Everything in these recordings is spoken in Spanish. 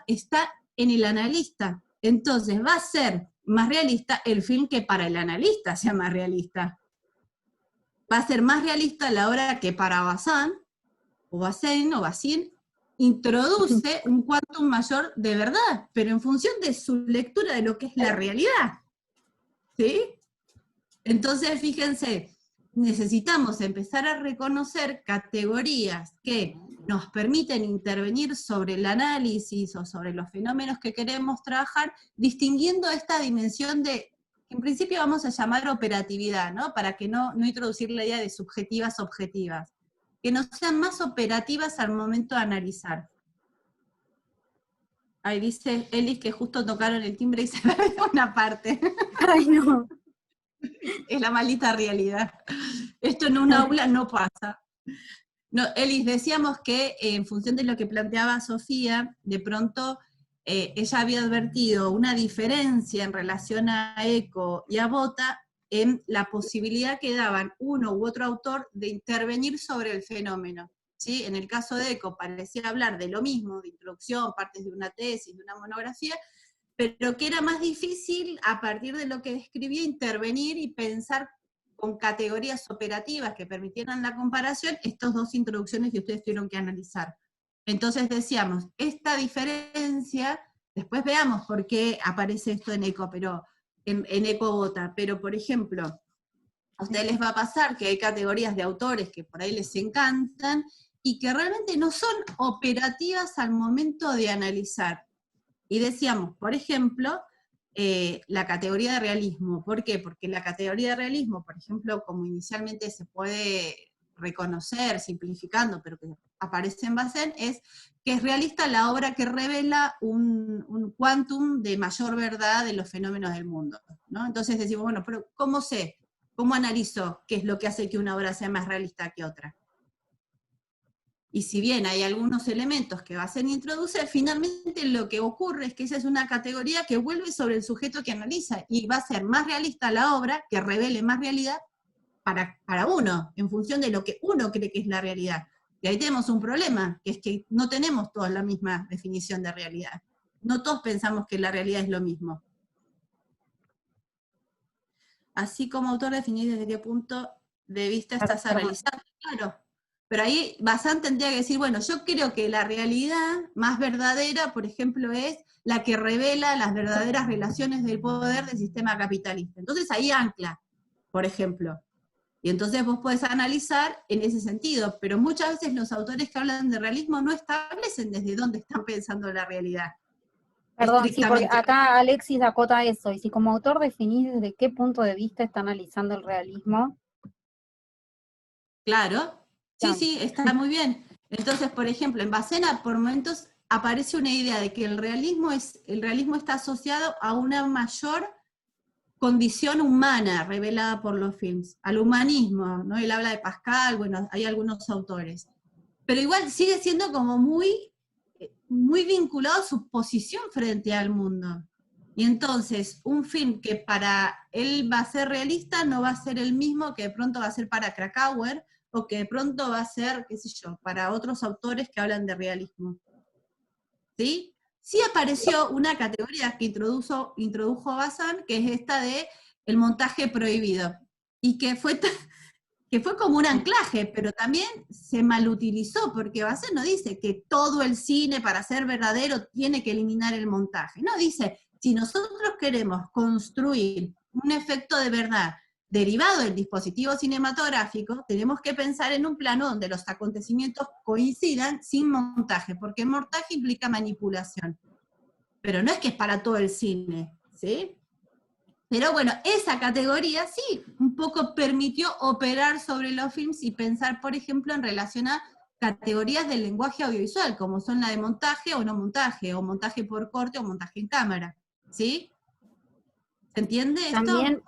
está en el analista. Entonces va a ser más realista el film que para el analista sea más realista. Va a ser más realista la obra que para Bazin, o Bazin, introduce un quantum mayor de verdad, pero en función de su lectura de lo que es la realidad. ¿Sí? Entonces, fíjense, necesitamos empezar a reconocer categorías que nos permiten intervenir sobre el análisis o sobre los fenómenos que queremos trabajar, distinguiendo esta dimensión de, que en principio vamos a llamar operatividad, ¿no? Para que no introducir la idea de subjetivas objetivas, que nos sean más operativas al momento de analizar. Ahí dice Elis que justo tocaron el timbre y se ve una parte. Ay, no. Es la maldita realidad. Esto en un aula no pasa. No, Elis, decíamos que en función de lo que planteaba Sofía, de pronto ella había advertido una diferencia en relación a Eco y a Bota en la posibilidad que daban uno u otro autor de intervenir sobre el fenómeno. ¿Sí? En el caso de Eco parecía hablar de lo mismo, de introducción, partes de una tesis, de una monografía, pero que era más difícil, a partir de lo que describía, intervenir y pensar con categorías operativas que permitieran la comparación, estas dos introducciones que ustedes tuvieron que analizar. Entonces decíamos, esta diferencia, después veamos por qué aparece esto en ECO, pero en ECO Bota, pero por ejemplo, a ustedes les va a pasar que hay categorías de autores que por ahí les encantan, y que realmente no son operativas al momento de analizar. Y decíamos, por ejemplo, la categoría de realismo. ¿Por qué? Porque la categoría de realismo, por ejemplo, como inicialmente se puede reconocer, simplificando, pero que aparece en Bazin, es que es realista la obra que revela un quantum de mayor verdad de los fenómenos del mundo, ¿no? Entonces decimos, bueno, pero ¿cómo sé? ¿Cómo analizo qué es lo que hace que una obra sea más realista que otra? Y si bien hay algunos elementos que Bazin introduce, finalmente lo que ocurre es que esa es una categoría que vuelve sobre el sujeto que analiza, y va a ser más realista la obra, que revele más realidad para uno, en función de lo que uno cree que es la realidad. Y ahí tenemos un problema, que es que no tenemos todos la misma definición de realidad. No todos pensamos que la realidad es lo mismo. Así como autor definir desde qué punto de vista estás analizando, claro. Pero ahí Bazin tendría que decir, bueno, yo creo que la realidad más verdadera, por ejemplo, es la que revela las verdaderas relaciones del poder del sistema capitalista. Entonces ahí ancla, por ejemplo. Y entonces vos podés analizar en ese sentido, pero muchas veces los autores que hablan de realismo no establecen desde dónde están pensando la realidad. Perdón, sí, porque acá Alexis acota eso, y si como autor definís desde qué punto de vista está analizando el realismo. Claro, sí, sí, está muy bien. Entonces, por ejemplo, en Bacena por momentos aparece una idea de que el realismo está asociado a una mayor condición humana revelada por los films, al humanismo, ¿no? Él habla de Pascal, bueno, hay algunos autores. Pero igual sigue siendo como muy vinculado a su posición frente al mundo. Y entonces, un film que para él va a ser realista no va a ser el mismo que de pronto va a ser para Krakauer, o que de pronto va a ser, qué sé yo, para otros autores que hablan de realismo. ¿Sí? Sí apareció una categoría que introdujo Bazin, que es esta de el montaje prohibido, y que fue como un anclaje, pero también se malutilizó, porque Bazin no dice que todo el cine, para ser verdadero, tiene que eliminar el montaje. No, dice, si nosotros queremos construir un efecto de verdad derivado del dispositivo cinematográfico, tenemos que pensar en un plano donde los acontecimientos coincidan sin montaje, porque el montaje implica manipulación. Pero no es que es para todo el cine, ¿sí? Pero bueno, esa categoría sí, un poco permitió operar sobre los films y pensar, por ejemplo, en relación a categorías del lenguaje audiovisual, como son la de montaje o no montaje, o montaje por corte o montaje en cámara, ¿sí? ¿Se entiende esto? También,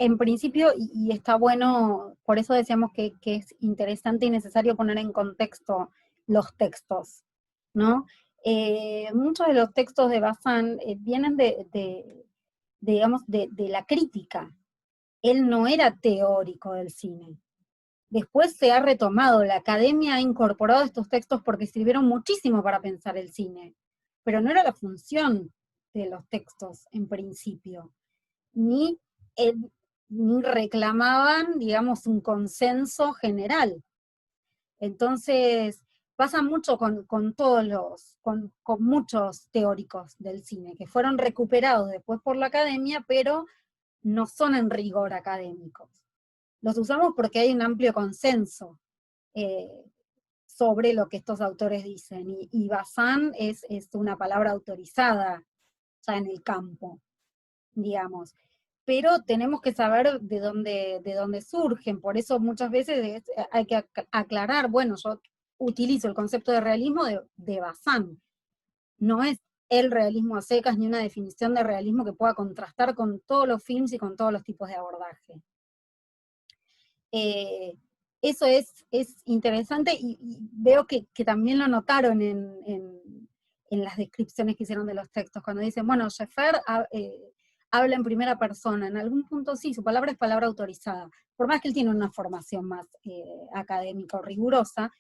en principio, y está bueno, por eso decíamos que es interesante y necesario poner en contexto los textos, ¿no? Muchos de los textos de Bazin vienen digamos, de la crítica. Él no era teórico del cine. Después se ha retomado, la academia ha incorporado estos textos porque sirvieron muchísimo para pensar el cine. pero no era la función de los textos en principio, ni, ni reclamaban, digamos, un consenso general. Entonces, pasa mucho con todos con muchos teóricos del cine, que fueron recuperados después por la academia, pero no son en rigor académicos. Los usamos porque hay un amplio consenso sobre lo que estos autores dicen, y Bazin es una palabra autorizada ya en el campo, digamos. Pero tenemos que saber de dónde surgen, por eso muchas veces hay que aclarar, bueno, yo utilizo el concepto de realismo de Bazin, no es el realismo a secas ni una definición de realismo que pueda contrastar con todos los films y con todos los tipos de abordaje. Eso es interesante, y veo que también lo notaron en las descripciones que hicieron de los textos, cuando dicen, bueno, Jeffer habla en primera persona, en algún punto sí, su palabra es palabra autorizada, por más que él tiene una formación más académica o rigurosa,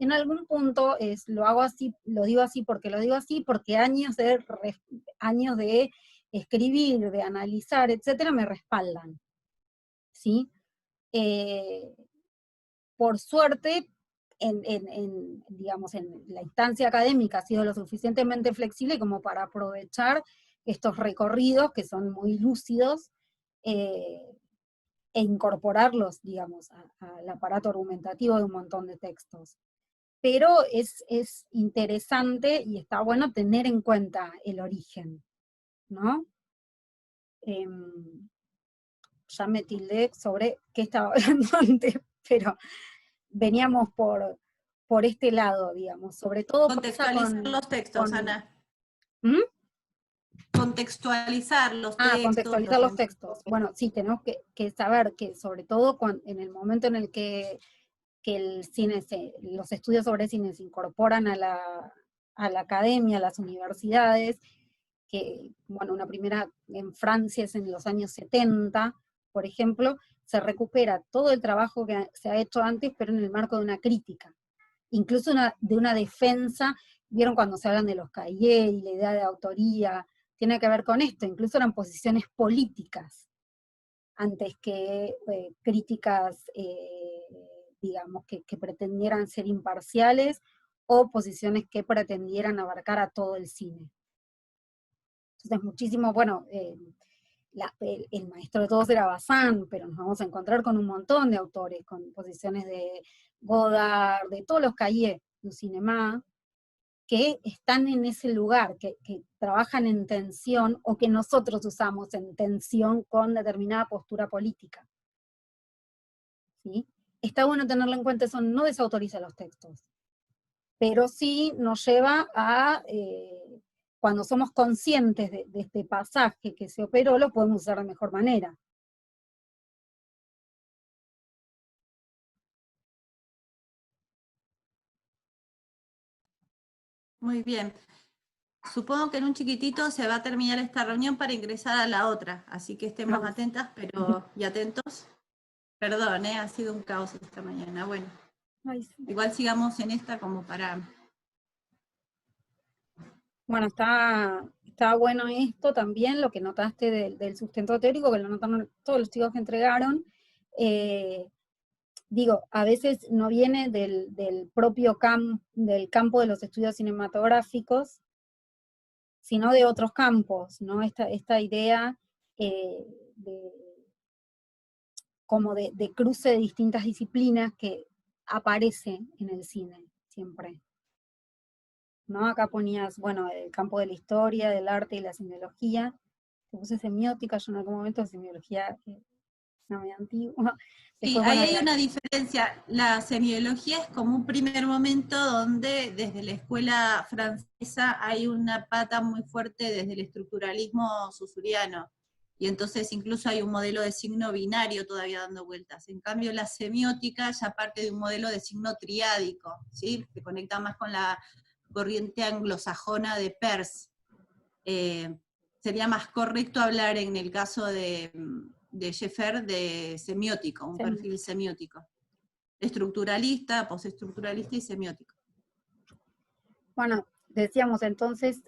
en algún punto lo hago así, lo digo así, porque años de escribir, de analizar, etcétera, me respaldan, ¿sí? Por suerte, digamos, en la instancia académica ha sido lo suficientemente flexible como para aprovechar estos recorridos que son muy lúcidos e incorporarlos, digamos, al aparato argumentativo de un montón de textos. Pero es interesante y está bueno tener en cuenta el origen, ¿no? Ya me tildé sobre qué estaba hablando antes, pero veníamos por este lado, digamos, sobre todo Contextualizar los textos, Ana. ¿Mm? Contextualizar los textos. Contextualizar los textos. Bueno, sí, tenemos que saber que sobre todo en el momento en el que el cine, los estudios sobre cine se incorporan a la academia, a las universidades, que, bueno, una primera en Francia es en los años 70, por ejemplo, se recupera todo el trabajo que se ha hecho antes, pero en el marco de una crítica, incluso de una defensa. Vieron cuando se hablan de los cahiers y la idea de autoría, tiene que ver con esto, incluso eran posiciones políticas, antes que críticas, digamos, que pretendieran ser imparciales, o posiciones que pretendieran abarcar a todo el cine. Entonces muchísimo, bueno, el maestro de todos era Bazin, pero nos vamos a encontrar con un montón de autores, con posiciones de Godard, de todos los cahiers du cinéma, que están en ese lugar, que trabajan en tensión, o que nosotros usamos en tensión con determinada postura política. ¿Sí? Está bueno tenerlo en cuenta, eso no desautoriza los textos, pero sí nos lleva a, cuando somos conscientes de este pasaje que se operó, lo podemos usar de mejor manera. Muy bien. Supongo que en un chiquitito se va a terminar esta reunión para ingresar a la otra, así que estemos atentas y atentos. Perdón, ha sido un caos esta mañana. Bueno, igual sigamos en esta como para... Bueno, está bueno esto también, lo que notaste del sustento teórico, que lo notaron todos los chicos que entregaron. Digo, a veces no viene del propio del campo de los estudios cinematográficos, sino de otros campos, ¿no? Esta idea como de cruce de distintas disciplinas que aparece en el cine, siempre. ¿No? Acá ponías, bueno, el campo de la historia, del arte y la semiología. Te puse semiótica, yo en algún momento semiología no muy antigua. Sí, ahí hay una diferencia. La semiología es como un primer momento donde desde la escuela francesa hay una pata muy fuerte desde el estructuralismo saussuriano. Y entonces incluso hay un modelo de signo binario todavía dando vueltas. En cambio, la semiótica ya parte de un modelo de signo triádico, ¿sí? Que conecta más con la corriente anglosajona de Peirce. Sería más correcto hablar en el caso de Jeffer de semiótico, un perfil semiótico. Estructuralista, postestructuralista y semiótico. Bueno, decíamos entonces,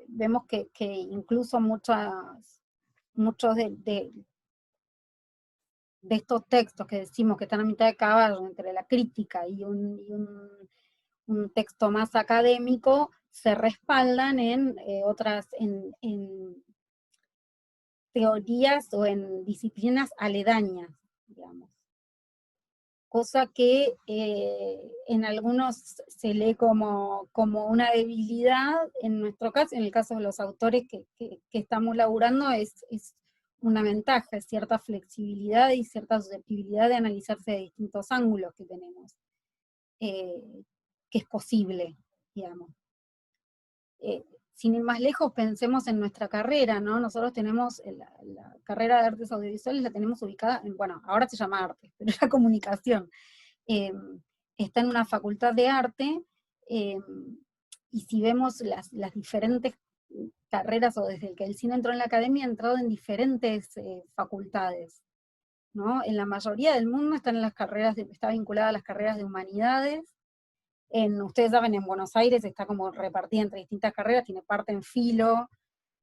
vemos que incluso muchos de estos textos que decimos que están a mitad de caballo entre la crítica y un texto más académico, se respaldan en en teorías o en disciplinas aledañas, digamos. Cosa que en algunos se lee como una debilidad, en nuestro caso, en el caso de los autores que estamos laburando, es una ventaja, es cierta flexibilidad y cierta susceptibilidad de analizarse de distintos ángulos que tenemos, que es posible, digamos. Sin ir más lejos, pensemos en nuestra carrera, ¿no? Nosotros tenemos la carrera de artes audiovisuales, la tenemos ubicada bueno, ahora se llama arte, pero era comunicación. Está en una facultad de arte, y si vemos las diferentes carreras, o desde que el cine entró en la academia, ha entrado en diferentes facultades, ¿no? En la mayoría del mundo está vinculada a las carreras de humanidades. Ustedes saben, en Buenos Aires está como repartida entre distintas carreras, tiene parte en filo,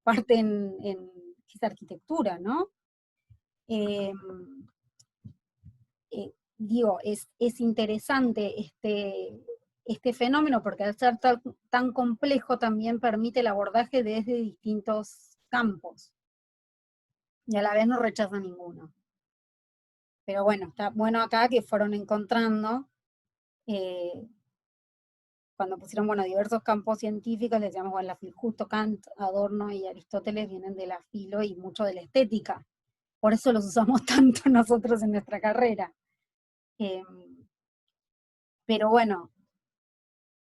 parte en ¿qué es arquitectura, ¿no? Digo, es interesante este fenómeno, porque al ser tan complejo también permite el abordaje desde distintos campos, y a la vez no rechaza ninguno. Pero bueno, está bueno acá que fueron encontrando, cuando pusieron, bueno, diversos campos científicos, les llamamos, bueno, justo Kant, Adorno y Aristóteles vienen de la filo y mucho de la estética. Por eso los usamos tanto nosotros en nuestra carrera. Pero bueno,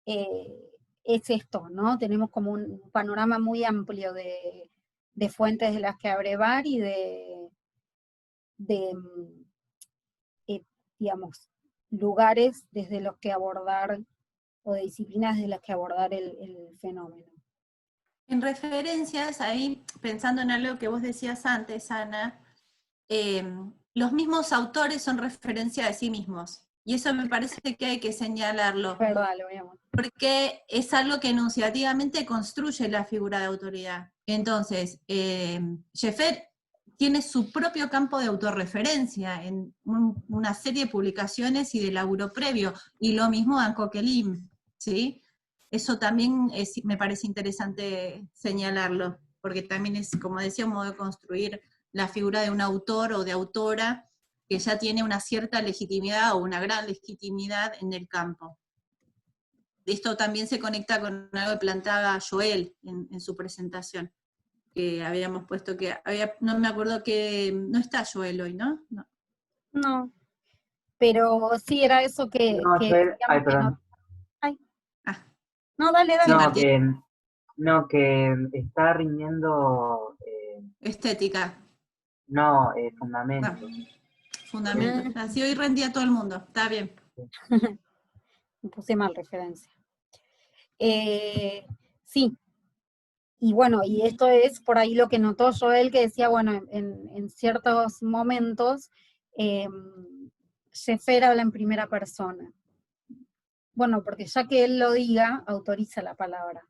es esto, ¿no? Tenemos como un panorama muy amplio de fuentes de las que abrevar y de digamos, lugares desde los que abordar, o de disciplinas desde las que abordar el fenómeno. En referencias, ahí pensando en algo que vos decías antes, Ana, los mismos autores son referencia de sí mismos. Y eso me parece que hay que señalarlo. Verdad, lo veamos. Porque es algo que enunciativamente construye la figura de autoridad. Entonces, Jeffer tiene su propio campo de autorreferencia en una serie de publicaciones y de laburo previo, y lo mismo a Coquelin, ¿sí? Eso también me parece interesante señalarlo, porque también es, como decía, un modo de construir la figura de un autor o de autora que ya tiene una cierta legitimidad o una gran legitimidad en el campo. Esto también se conecta con algo que planteaba Joel en su presentación, que habíamos puesto que, no me acuerdo que, no está Joel hoy, ¿no? No, pero sí era eso No, Joel, ay, que no. perdón. Ay. Ah. No, dale, Sí, dale. Que está rindiendo, estética. no, fundamentos. Fundamentos. Así hoy rendía a todo el mundo, está bien. Me puse mal referencia. Sí, y bueno, y esto es por ahí lo que notó Joel, que decía, bueno, en ciertos momentos, Jeffer habla en primera persona. Bueno, porque ya que él lo diga, autoriza la palabra.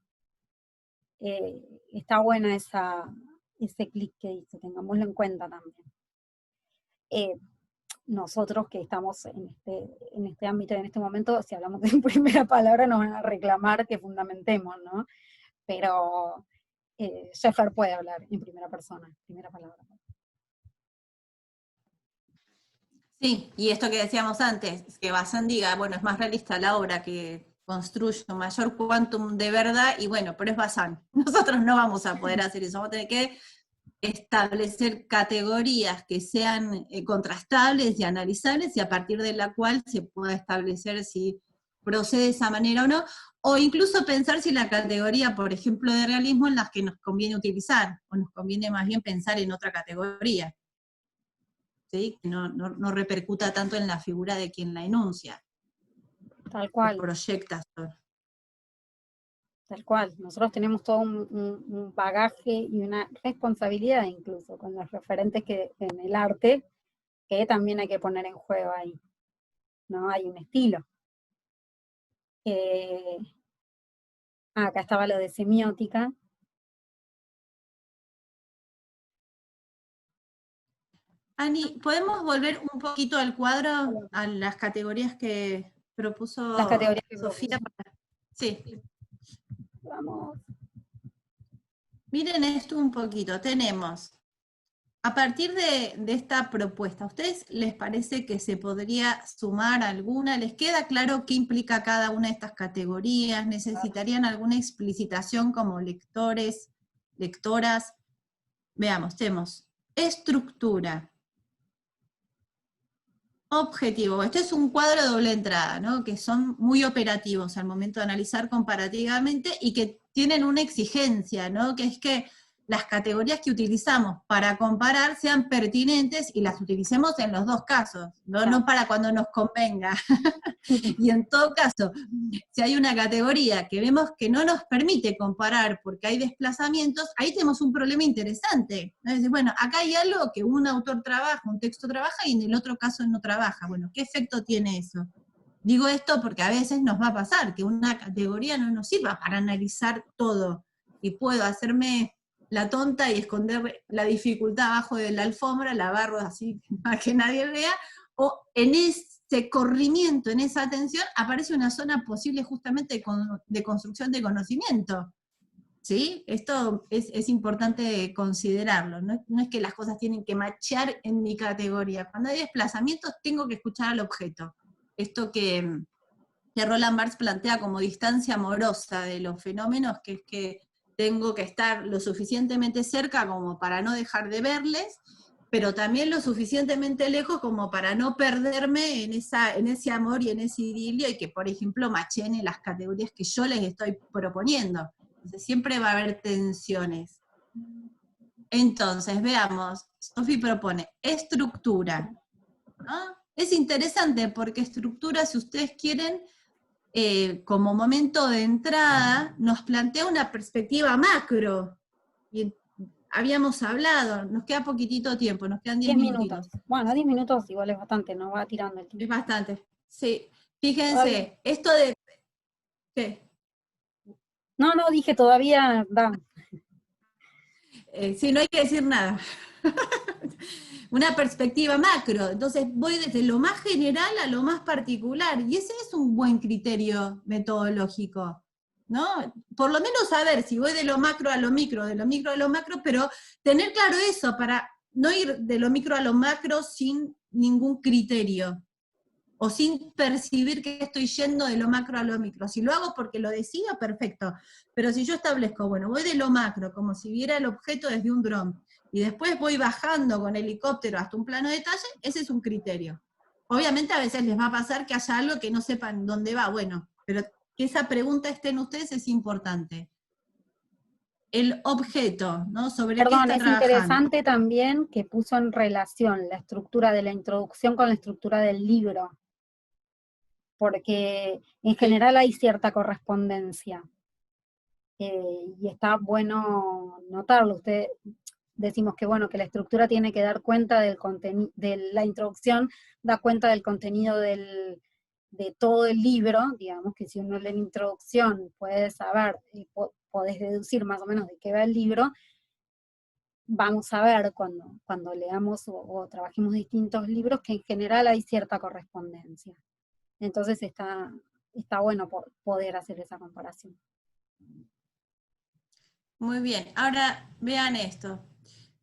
Está buena ese clic que dice, tengámoslo en cuenta también. Nosotros que estamos en este ámbito, en este momento, si hablamos en primera palabra, nos van a reclamar que fundamentemos, ¿no? Pero Jeffer puede hablar en primera persona, primera palabra. Sí, y esto que decíamos antes, que Bazán diga, bueno, es más realista la obra que construye un mayor quantum de verdad, y bueno, pero es Bazán. Nosotros no vamos a poder hacer eso, vamos a tener que establecer categorías que sean contrastables y analizables, y a partir de la cual se pueda establecer si procede de esa manera o no, o incluso pensar si la categoría, por ejemplo, de realismo en las que nos conviene utilizar, o nos conviene más bien pensar en otra categoría. ¿Sí? Que no repercuta tanto en la figura de quien la enuncia. Tal cual. Proyecta. Tal cual. Nosotros tenemos todo un bagaje y una responsabilidad incluso con los referentes que en el arte, que también hay que poner en juego ahí. ¿No? Hay un estilo. Acá estaba lo de semiótica. Ani, ¿podemos volver un poquito al cuadro, a las categorías que propuso Las categorías que Sofía? Sí, vamos. miren esto un poquito. Tenemos, a partir de esta propuesta, ¿a ustedes les parece que se podría sumar alguna? ¿Les queda claro qué implica cada una de estas categorías? ¿Necesitarían alguna explicitación como lectores, lectoras? Veamos, tenemos estructura, objetivo. Este es un cuadro de doble entrada, ¿no? Que son muy operativos al momento de analizar comparativamente y que tienen una exigencia, ¿no? Que es que las categorías que utilizamos para comparar sean pertinentes y las utilicemos en los dos casos, no, Claro. no para cuando nos convenga. Y en todo caso, si hay una categoría que vemos que no nos permite comparar porque hay desplazamientos, ahí tenemos un problema interesante, ¿no? Es decir, bueno, acá hay algo que un autor trabaja, un texto trabaja y en el otro caso no trabaja. Bueno, ¿qué efecto tiene eso? Digo esto porque a veces nos va a pasar que una categoría no nos sirva para analizar todo y puedo hacerme la tonta y esconder la dificultad abajo de la alfombra, la barro así para que nadie vea, o en ese corrimiento, en esa atención, aparece una zona posible justamente de construcción de conocimiento. ¿Sí? Esto es importante considerarlo, ¿no? No es que las cosas tienen que machear en mi categoría. Cuando hay desplazamientos, tengo que escuchar al objeto. Esto que Roland Barthes plantea como distancia amorosa de los fenómenos, que es que tengo que estar lo suficientemente cerca como para no dejar de verles, pero también lo suficientemente lejos como para no perderme en ese amor y en ese idilio, y que, por ejemplo, machen en las categorías que yo les estoy proponiendo. Entonces, siempre va a haber tensiones. Entonces, veamos, Sofi propone estructura, ¿no? Es interesante porque estructura, si ustedes quieren, como momento de entrada, nos plantea una perspectiva macro. Y habíamos hablado, nos queda poquitito tiempo, nos quedan 10 10 minutos. minutitos. Bueno, 10 minutos igual es bastante, no va tirando el Es tiempo. bastante, sí. Todavía. Fíjense, esto de... ¿qué? No, dije todavía da. Sí, no hay que decir nada. Una perspectiva macro. Entonces voy desde lo más general a lo más particular. Y ese es un buen criterio metodológico, ¿no? Por lo menos saber si voy de lo macro a lo micro, de lo micro a lo macro, pero tener claro eso para no ir de lo micro a lo macro sin ningún criterio, o sin percibir que estoy yendo de lo macro a lo micro. Si lo hago porque lo decido, perfecto. Pero si yo establezco, bueno, voy de lo macro, como si viera el objeto desde un dron, y después voy bajando con helicóptero hasta un plano de detalle, ese es un criterio. Obviamente a veces les va a pasar que haya algo que no sepan dónde va, bueno, pero que esa pregunta esté en ustedes es importante. El objeto, ¿no? ¿Sobre qué Perdón, está es trabajando? interesante también que puso en relación la estructura de la introducción con la estructura del libro, porque en Sí. general hay cierta correspondencia, y está bueno notarlo. Usted decimos que bueno, que la estructura tiene que dar cuenta del contenido, de la introducción da cuenta del contenido de todo el libro, digamos que si uno lee la introducción puede saber, podés deducir más o menos de qué va el libro. Vamos a ver cuando leamos o trabajemos distintos libros que en general hay cierta correspondencia. Entonces está bueno poder hacer esa comparación. Muy bien, ahora vean esto.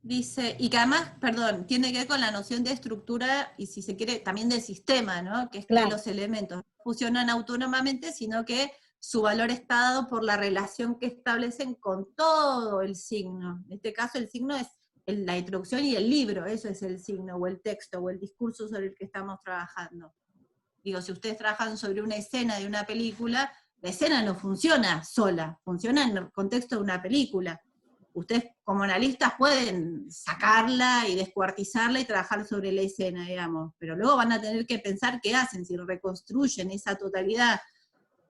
Dice, y que además, perdón, tiene que ver con la noción de estructura y si se quiere también de sistema, ¿no? Que es que Claro, los elementos no funcionan autónomamente, sino que su valor está dado por la relación que establecen con todo el signo. En este caso el signo es la introducción y el libro, eso es el signo, o el texto, o el discurso sobre el que estamos trabajando. Digo, si ustedes trabajan sobre una escena de una película, la escena no funciona sola, funciona en el contexto de una película. Ustedes como analistas pueden sacarla y descuartizarla y trabajar sobre la escena, digamos, pero luego van a tener que pensar qué hacen, si reconstruyen esa totalidad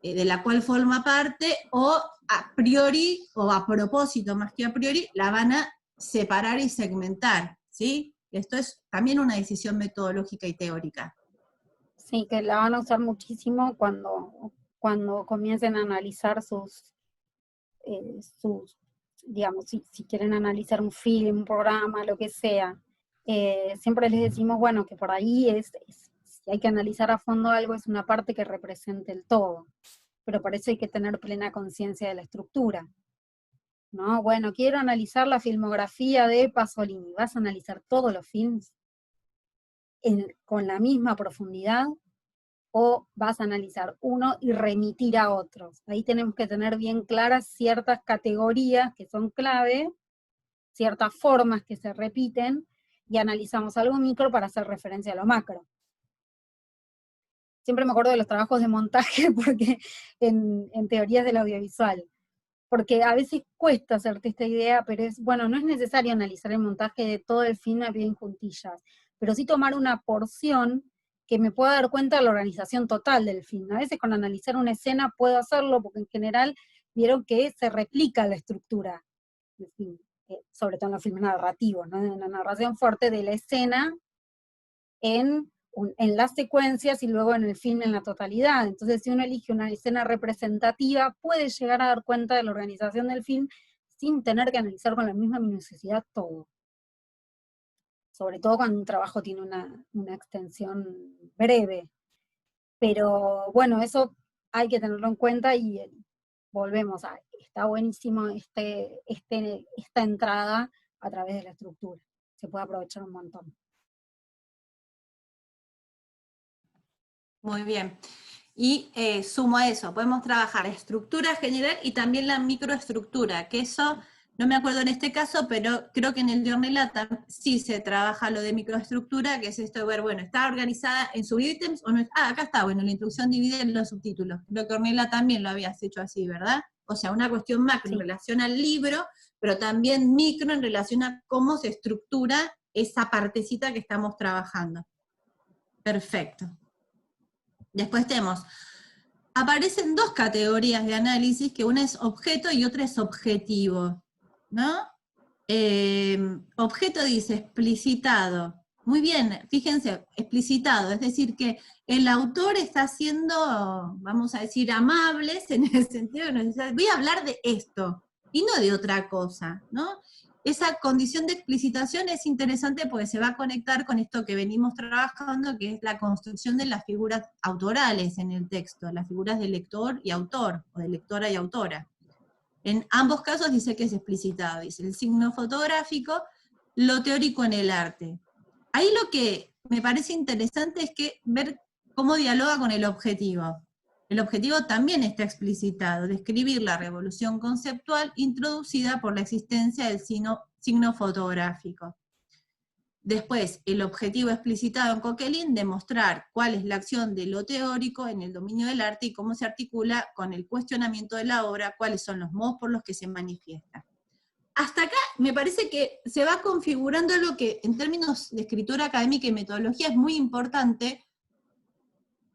de la cual forma parte, o a priori, o a propósito más que a priori, la van a separar y segmentar, ¿sí? Esto es también una decisión metodológica y teórica. sí, que la van a usar muchísimo cuando comiencen a analizar sus digamos, si quieren analizar un film, un programa, lo que sea, siempre les decimos, bueno, que por ahí si hay que analizar a fondo algo, es una parte que represente el todo, pero por eso hay que tener plena conciencia de la estructura, ¿no? Bueno, quiero analizar la filmografía de Pasolini, ¿vas a analizar todos los films con la misma profundidad? ¿O vas a analizar uno y remitir a otros? Ahí tenemos que tener bien claras ciertas categorías que son clave, ciertas formas que se repiten, y analizamos algo micro para hacer referencia a lo macro. Siempre me acuerdo de los trabajos de montaje porque en teorías del audiovisual, porque a veces cuesta hacerte esta idea, pero bueno, no es necesario analizar el montaje de todo el film a pie en juntillas, pero sí tomar una porción que me pueda dar cuenta de la organización total del film. A veces con analizar una escena puedo hacerlo, porque en general vieron que se replica la estructura del film, sobre todo en los filmes narrativos, ¿no? En la narración fuerte de la escena en las secuencias y luego en el film en la totalidad. Entonces, si uno elige una escena representativa, puede llegar a dar cuenta de la organización del film sin tener que analizar con la misma minuciosidad todo. Sobre todo cuando un trabajo tiene una extensión breve. Pero bueno, eso hay que tenerlo en cuenta y volvemos a, está buenísimo esta entrada a través de la estructura. Se puede aprovechar un montón. Muy bien. Y sumo a eso, podemos trabajar la estructura general y también la microestructura, que eso, no me acuerdo en este caso, pero creo que en el de Ornella sí se trabaja lo de microestructura, que es esto de ver, bueno, ¿está organizada en subítems o no? Acá está, bueno, la introducción divide en los subtítulos. Creo que Ornella también lo habías hecho así, ¿verdad? O sea, una cuestión macro en relación al libro, pero también micro en relación a cómo se estructura esa partecita que estamos trabajando. Perfecto. Después tenemos, aparecen dos categorías de análisis, que una es objeto y otra es objetivo, ¿no? Objeto dice explicitado. Muy bien, fíjense, explicitado, es decir que el autor está siendo, vamos a decir, amables en el sentido de que nos dice, voy a hablar de esto, y no de otra cosa, ¿no? Esa condición de explicitación es interesante porque se va a conectar con esto que venimos trabajando, que es la construcción de las figuras autorales en el texto, las figuras de lector y autor, o de lectora y autora. En ambos casos dice que es explicitado, dice el signo fotográfico, lo teórico en el arte. Ahí lo que me parece interesante es que ver cómo dialoga con el objetivo. El objetivo también está explicitado, describir la revolución conceptual introducida por la existencia del signo fotográfico. Después, el objetivo explicitado en Coquelin, demostrar cuál es la acción de lo teórico en el dominio del arte y cómo se articula con el cuestionamiento de la obra, cuáles son los modos por los que se manifiesta. Hasta acá me parece que se va configurando lo que en términos de escritura académica y metodología es muy importante,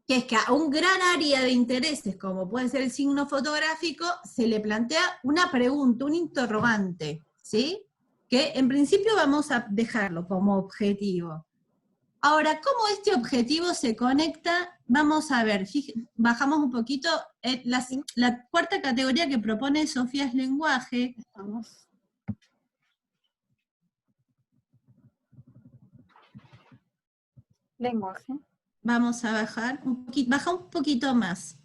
que es que a un gran área de intereses, como puede ser el signo fotográfico, se le plantea una pregunta, un interrogante, ¿sí? Que en principio vamos a dejarlo como objetivo. Ahora, ¿cómo este objetivo se conecta? Vamos a ver, bajamos un poquito, la cuarta categoría que propone Sofía es lenguaje. Vamos. Lenguaje. Vamos a bajar baja un poquito más.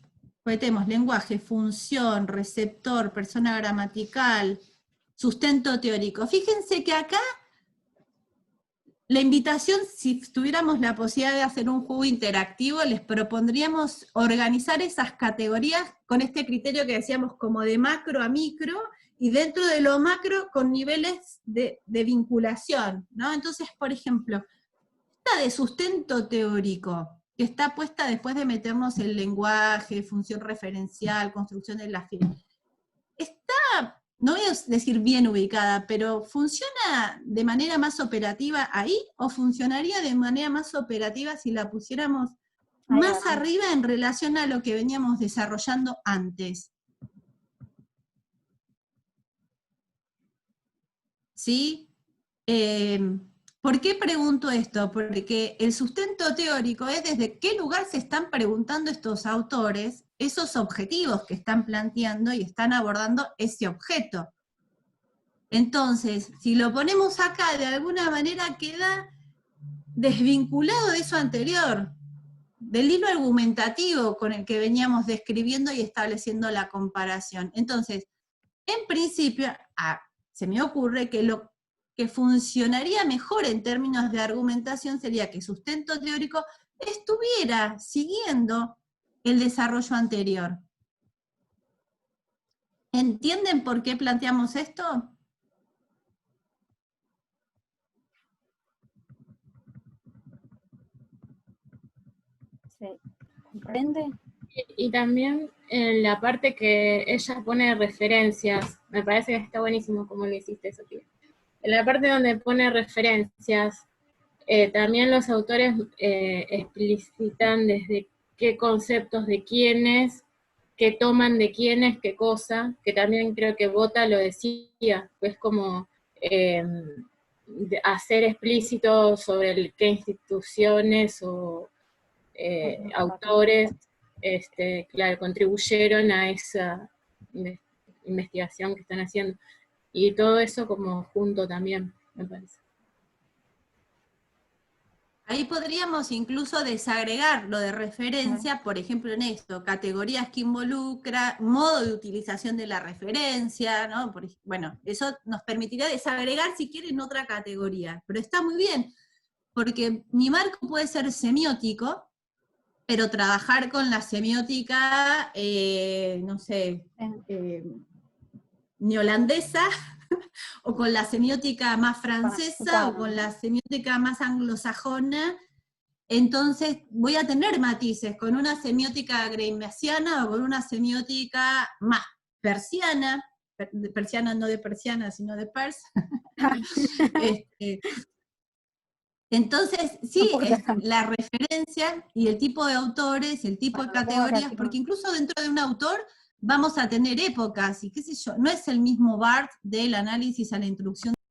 Porque tenemos lenguaje, función, receptor, persona gramatical, sustento teórico. Fíjense que acá la invitación, si tuviéramos la posibilidad de hacer un juego interactivo, les propondríamos organizar esas categorías con este criterio que decíamos como de macro a micro, y dentro de lo macro con niveles de vinculación, ¿no? Entonces, por ejemplo, esta de sustento teórico, que está puesta después de meternos el lenguaje, función referencial, construcción de la firma, está, no voy a decir bien ubicada, pero ¿funciona de manera más operativa ahí? ¿O funcionaría de manera más operativa si la pusiéramos más arriba en relación a lo que veníamos desarrollando antes? ¿Sí? ¿Por qué pregunto esto? Porque el sustento teórico es desde qué lugar se están preguntando estos autores esos objetivos que están planteando y están abordando ese objeto. Entonces, si lo ponemos acá, de alguna manera queda desvinculado de eso anterior, del hilo argumentativo con el que veníamos describiendo y estableciendo la comparación. Entonces, en principio, se me ocurre que lo que funcionaría mejor en términos de argumentación sería que sustento teórico estuviera siguiendo el desarrollo anterior. ¿Entienden por qué planteamos esto? ¿Se comprende? Y también en la parte que ella pone referencias, me parece que está buenísimo como lo hiciste, Sofía. En la parte donde pone referencias, también los autores explicitan desde qué conceptos de quiénes, qué toman de quiénes, qué cosa, que también creo que Bota lo decía, es como hacer explícito sobre qué instituciones o autores claro, contribuyeron a esa investigación que están haciendo. Y todo eso como junto también, me parece. Ahí podríamos incluso desagregar lo de referencia, por ejemplo en esto, categorías que involucra, modo de utilización de la referencia, ¿no? Bueno, eso nos permitiría desagregar si quieren otra categoría, pero está muy bien, porque mi marco puede ser semiótico, pero trabajar con la semiótica, no sé, neolandesa, o con la semiótica más francesa, o con la semiótica más anglosajona, entonces voy a tener matices con una semiótica gramsciana o con una semiótica más persiana no de persiana, sino de pers. Entonces, sí, es la referencia y el tipo de autores, el tipo de categorías, porque incluso dentro de un autor vamos a tener épocas, y qué sé yo, no es el mismo Barthes del análisis a la introducción